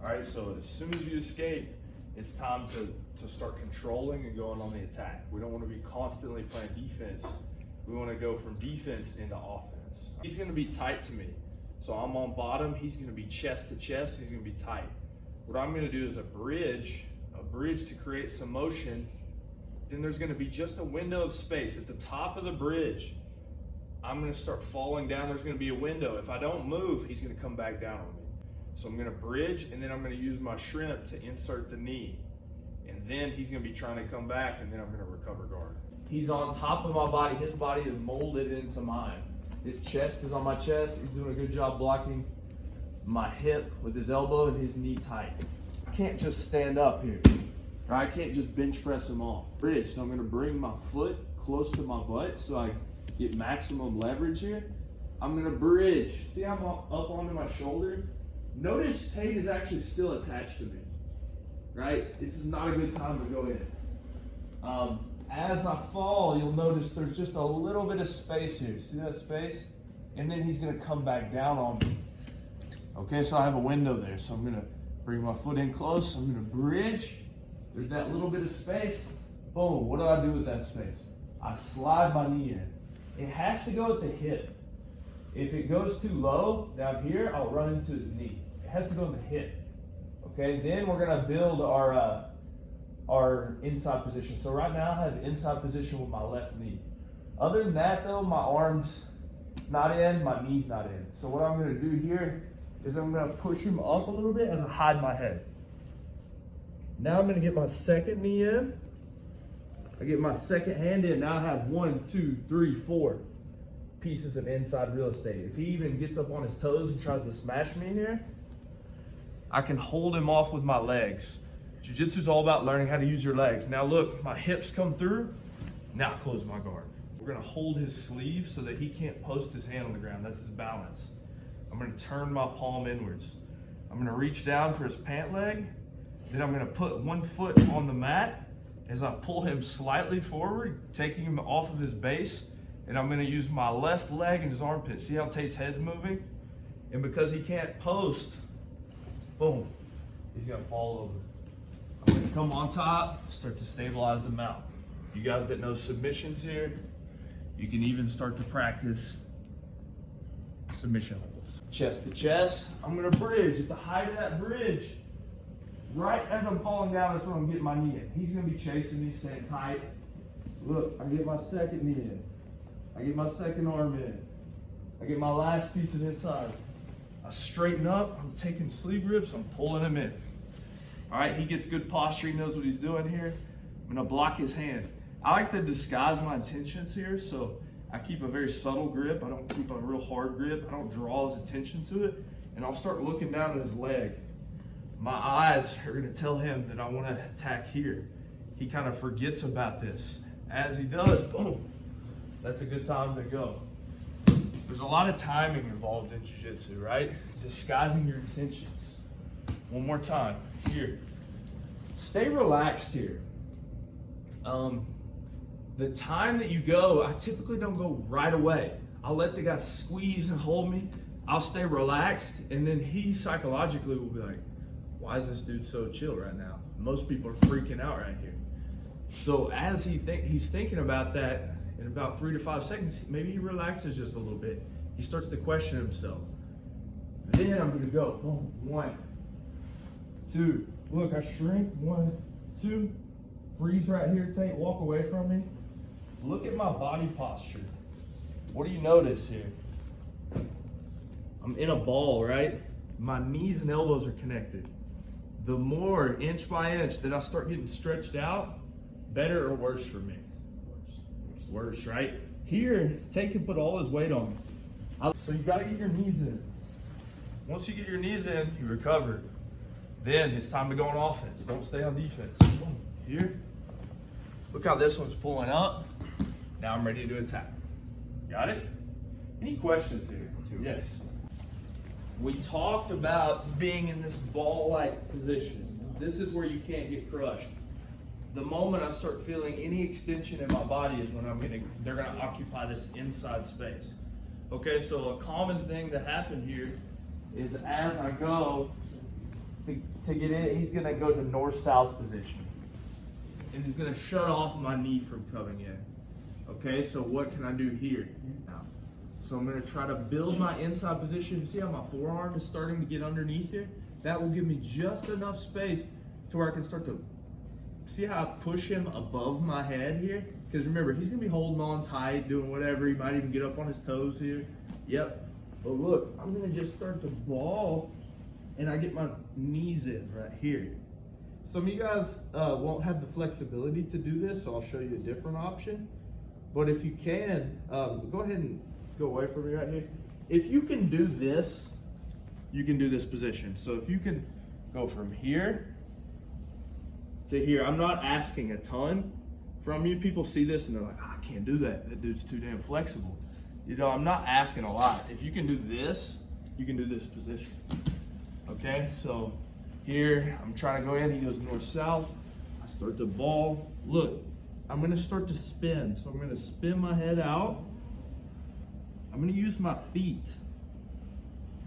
All right, so as soon as you escape, it's time to start controlling and going on the attack. We don't want to be constantly playing defense. We want to go from defense into offense. He's going to be tight to me. So I'm on bottom, he's going to be chest to chest, he's going to be tight. What I'm going to do is a bridge to create some motion. Then there's going to be just a window of space at the top of the bridge. I'm going to start falling down. There's going to be a window. If I don't move, he's going to come back down on me. So I'm going to bridge, and then I'm going to use my shrimp to insert the knee. And then he's going to be trying to come back, and then I'm going to recover guard. He's on top of my body. His body is molded into mine. His chest is on my chest. He's doing a good job blocking my hip with his elbow and his knee tight. I can't just stand up here. Or I can't just bench press him off. Bridge, so I'm going to bring my foot close to my butt so I get maximum leverage here. I'm going to bridge. See how I'm up onto my shoulder? Notice Tate is actually still attached to me, right? This is not a good time to go in. As I fall, you'll notice there's just a little bit of space here. See that space? And then he's going to come back down on me. Okay, so I have a window there. So I'm going to bring my foot in close. I'm going to bridge. There's that little bit of space. Boom. What do I do with that space? I slide my knee in. It has to go at the hip. If it goes too low down here, I'll run into his knee. It has to go in the hip. Okay, then we're going to build our inside position. So right now I have inside position with my left knee. Other than that though, my arm's not in, my knee's not in. So what I'm going to do here is I'm going to push him up a little bit as I hide my head. Now I'm going to get my second knee in. I get my second hand in. Now I have 1, 2, 3, 4 pieces of inside real estate. If he even gets up on his toes and tries to smash me here, I can hold him off with my legs. Jiu-jitsu is all about learning how to use your legs. Now look, my hips come through. Now close my guard. We're going to hold his sleeve so that he can't post his hand on the ground. That's his balance. I'm going to turn my palm inwards. I'm going to reach down for his pant leg. Then I'm going to put one foot on the mat as I pull him slightly forward, taking him off of his base. And I'm going to use my left leg and his armpit. See how Tate's head's moving? And because he can't post, boom, he's going to fall over. I'm going to come on top, start to stabilize the mount. You guys that know submissions here, you can even start to practice submission holds. Chest to chest, I'm going to bridge. At the height of that bridge, right as I'm falling down, that's when I'm getting my knee in. He's going to be chasing me, staying tight. Look, I get my second knee in. I get my second arm in. I get my last piece of inside. I straighten up, I'm taking sleeve rips, I'm pulling him in. All right, he gets good posture, he knows what he's doing here. I'm gonna block his hand. I like to disguise my intentions here, so I keep a very subtle grip. I don't keep a real hard grip. I don't draw his attention to it. And I'll start looking down at his leg. My eyes are gonna tell him that I wanna attack here. He kind of forgets about this. As he does, boom, that's a good time to go. There's a lot of timing involved in jiu-jitsu, right? Disguising your intentions. One more time, here. Stay relaxed here. The time that you go, I typically don't go right away. I'll let the guy squeeze and hold me. I'll stay relaxed, and then he psychologically will be like, why is this dude so chill right now? Most people are freaking out right here. So as he's thinking about that, in about 3 to 5 seconds, maybe he relaxes just a little bit. He starts to question himself. Then I'm gonna go, boom, 1, 2. Look, I shrink, 1, 2. Freeze right here, Tate, walk away from me. Look at my body posture. What do you notice here? I'm in a ball, right? My knees and elbows are connected. The more, inch by inch, that I start getting stretched out, better or worse for me? Worse, right? Here, Tate can put all his weight on me. So you gotta get your knees in. Once you get your knees in, you recover. Then it's time to go on offense. Don't stay on defense. Boom. Here. Look how this one's pulling up. Now I'm ready to attack. Got it? Any questions here? Yes. We talked about being in this ball-like position. This is where you can't get crushed. The moment I start feeling any extension in my body is when they're gonna occupy this inside space. Okay, so a common thing that happened here is as I go to get in, he's gonna go to north-south position. And he's gonna shut off my knee from coming in. Okay, so what can I do here now? So I'm gonna try to build my inside position. See how my forearm is starting to get underneath here? That will give me just enough space to where I can start to, see how I push him above my head here? Because remember, he's gonna be holding on tight, doing whatever. He might even get up on his toes here. Yep. But look, I'm gonna just start to ball and I get my knees in right here. Some of you guys won't have the flexibility to do this, so I'll show you a different option. But if you can, go ahead and go away from me right here. If you can do this, you can do this position. So if you can go from here to here, I'm not asking a ton from you. People see this and they're like, I can't do that. That dude's too damn flexible. You know, I'm not asking a lot. If you can do this, you can do this position. Okay, so here, I'm trying to go in, he goes north-south. I start to ball. Look, I'm gonna start to spin. So I'm gonna spin my head out. I'm gonna use my feet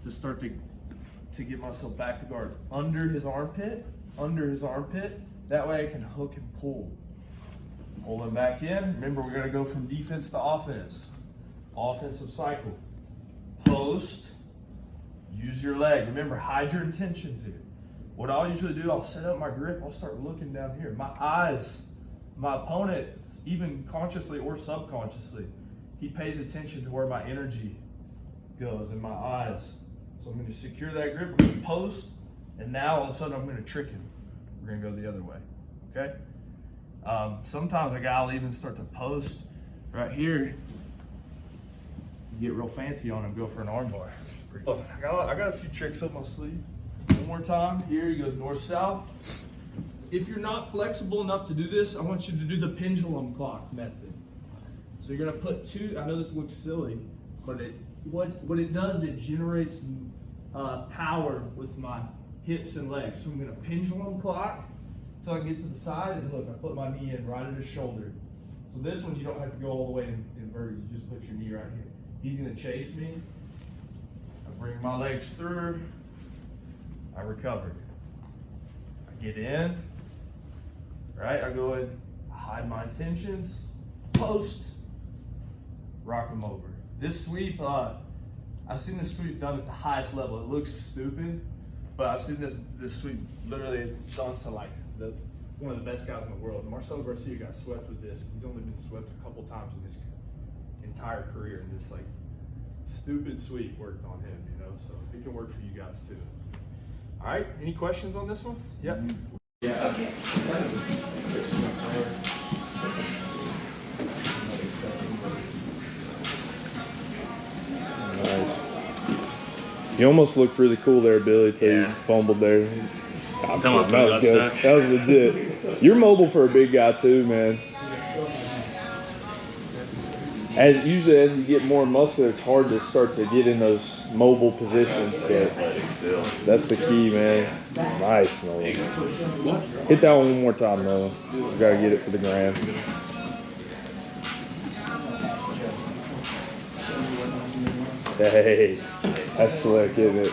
to start to get myself back to guard. Under his armpit. That way I can hook and pull. Pull him back in. Remember, we're gonna go from defense to offense. Offensive cycle. Post. Use your leg. Remember, hide your intentions here. What I'll usually do, I'll set up my grip. I'll start looking down here. My eyes, my opponent, even consciously or subconsciously, he pays attention to where my energy goes in my eyes. So I'm going to secure that grip. I'm going to post, and now all of a sudden I'm going to trick him. We're going to go the other way. Okay? Sometimes a guy will even start to post right here. Get real fancy on him, go for an armbar. Oh, I got a few tricks up my sleeve. One more time. Here he goes north-south. If you're not flexible enough to do this, I want you to do the pendulum clock method. So you're gonna put two. I know this looks silly, but what it does, it generates power with my hips and legs. So I'm gonna pendulum clock until I get to the side, and look, I put my knee in right at his shoulder. So this one you don't have to go all the way inverted. You just put your knee right here. He's gonna chase me. I bring my legs through. I recover. I get in. Right, I go in, hide my intentions, post, rock him over. This sweep, I've seen this sweep done at the highest level. It looks stupid, but I've seen this sweep literally done to like one of the best guys in the world. Marcelo Garcia got swept with this. He's only been swept a couple times in his entire career, and this like stupid sweep worked on him, you know, so it can work for you guys too. All right, any questions on this one? Yep. Yeah. Okay. Nice. You almost looked really cool there, Billy, till you fumbled there. Tell my That was good. That was legit. You're mobile for a big guy too, man. Usually as you get more muscular, it's hard to start to get in those mobile positions, but that's the key, man. Nice, Noah. Hit that one more time, Noah. We gotta get it for the gram. Hey, that's slick, isn't it?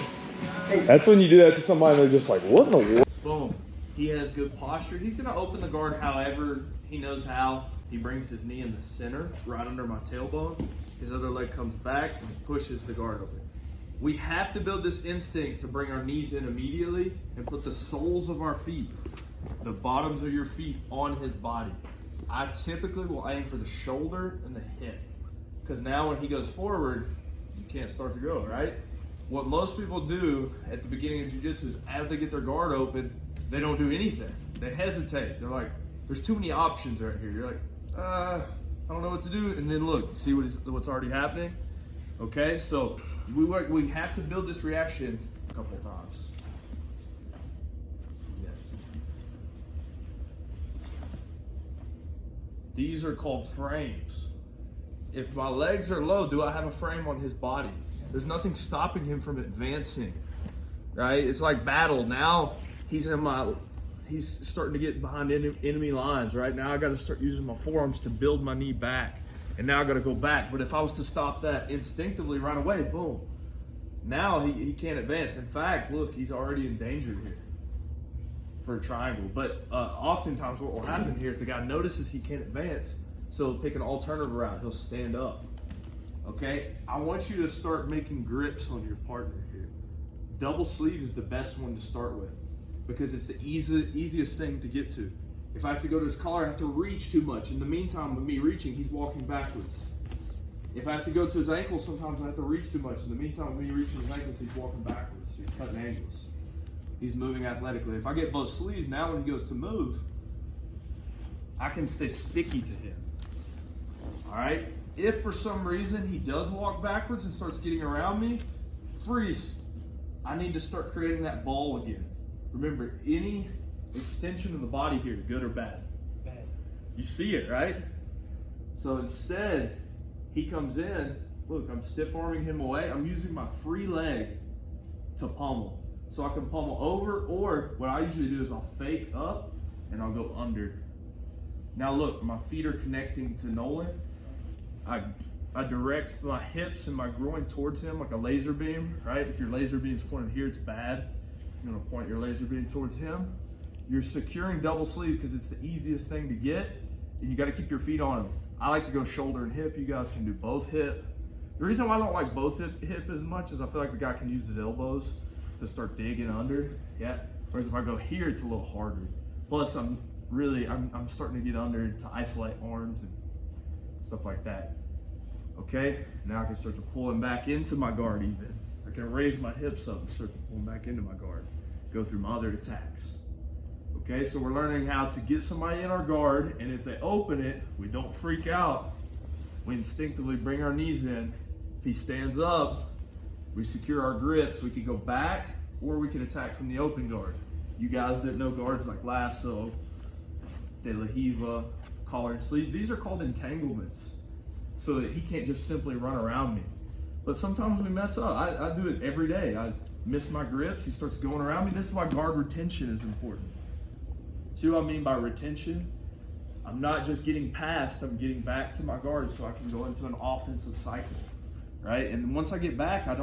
That's when you do that to somebody and they're just like, what in the world? Boom. He has good posture. He's going to open the guard however he knows how. He brings his knee in the center, right under my tailbone. His other leg comes back and pushes the guard over. We have to build this instinct to bring our knees in immediately and put the soles of our feet, the bottoms of your feet, on his body. I typically will aim for the shoulder and the hip, because now when he goes forward, you can't start to go, right? What most people do at the beginning of jiu-jitsu is as they get their guard open, they don't do anything. They hesitate. They're like, there's too many options right here. You're like, I don't know what to do. And then look, see what's already happening? Okay, so we have to build this reaction a couple of times. Yes. These are called frames. If my legs are low, do I have a frame on his body? There's nothing stopping him from advancing, right? It's like battle. Now he's starting to get behind enemy lines, right? Now I got to start using my forearms to build my knee back. And now I got to go back. But if I was to stop that instinctively right away, boom. Now he can't advance. In fact, look, he's already in danger here. for a triangle. But oftentimes what will happen here is the guy notices he can't advance, so he'll pick an alternative route. He'll stand up. Okay? I want you to start making grips on your partner here. Double sleeve is the best one to start with because it's the easiest thing to get to. If I have to go to his collar, I have to reach too much. In the meantime, with me reaching, he's walking backwards. If I have to go to his ankles, sometimes I have to reach too much. In the meantime, with me reaching his ankles, he's walking backwards. He's cutting angles. He's moving athletically. If I get both sleeves, now when he goes to move, I can stay sticky to him. All right? If for some reason he does walk backwards and starts getting around me, freeze. I need to start creating that ball again. Remember, any extension of the body here, good or bad? Bad. You see it, right? So instead, he comes in, look, I'm stiff arming him away. I'm using my free leg to pummel. So I can pummel over, or what I usually do is I'll fake up and I'll go under. Now look, my feet are connecting to Nolan. I direct my hips and my groin towards him like a laser beam, right? If your laser beam's pointed here, it's bad. You're gonna point your laser beam towards him. You're securing double sleeve because it's the easiest thing to get, and you gotta keep your feet on him. I like to go shoulder and hip. You guys can do both hip. The reason why I don't like both hip as much is I feel like the guy can use his elbows to start digging under, yeah? Whereas if I go here, it's a little harder. Plus, I'm starting to get under to isolate arms and stuff like that. Okay, now I can start to pull him back into my guard even. I can raise my hips up and start to pull him back into my guard. Go through my other attacks. Okay, so we're learning how to get somebody in our guard, and if they open it, we don't freak out. We instinctively bring our knees in. If he stands up, we secure our grips. We can go back, or we can attack from the open guard. You guys that know guards like lasso, De La Riva, collar and sleeve, these are called entanglements, so that he can't just simply run around me. But sometimes we mess up. I do it every day. I miss my grips. He starts going around me. This is why guard retention is important. See what I mean by retention? I'm not just getting past, I'm getting back to my guard so I can go into an offensive cycle, right? And once I get back, I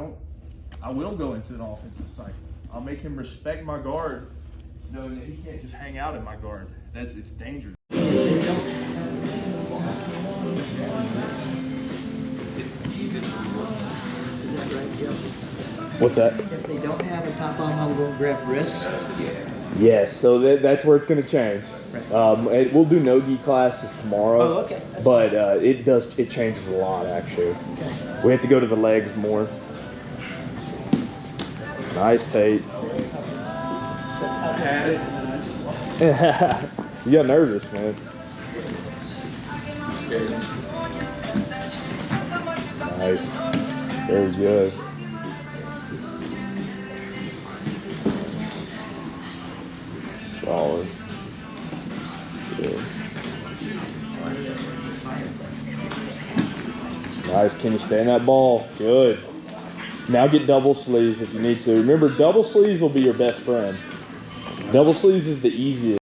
will go into an offensive cycle. I'll make him respect my guard, knowing that he can't just hang out in my guard. It's dangerous. Is that right, Joe? What's that? If they don't have a top arm, I will grab wrists. Yes, so that's where it's going to change. Right. We'll do no-gi classes tomorrow. Oh, okay. That's But it changes a lot, actually. Okay. We have to go to the legs more. Nice, Tate. You got nervous, man. Nice. Very good. Solid. Good. Nice. Can you stay in that ball? Good. Now get double sleeves if you need to. Remember, double sleeves will be your best friend. Double sleeves is the easiest.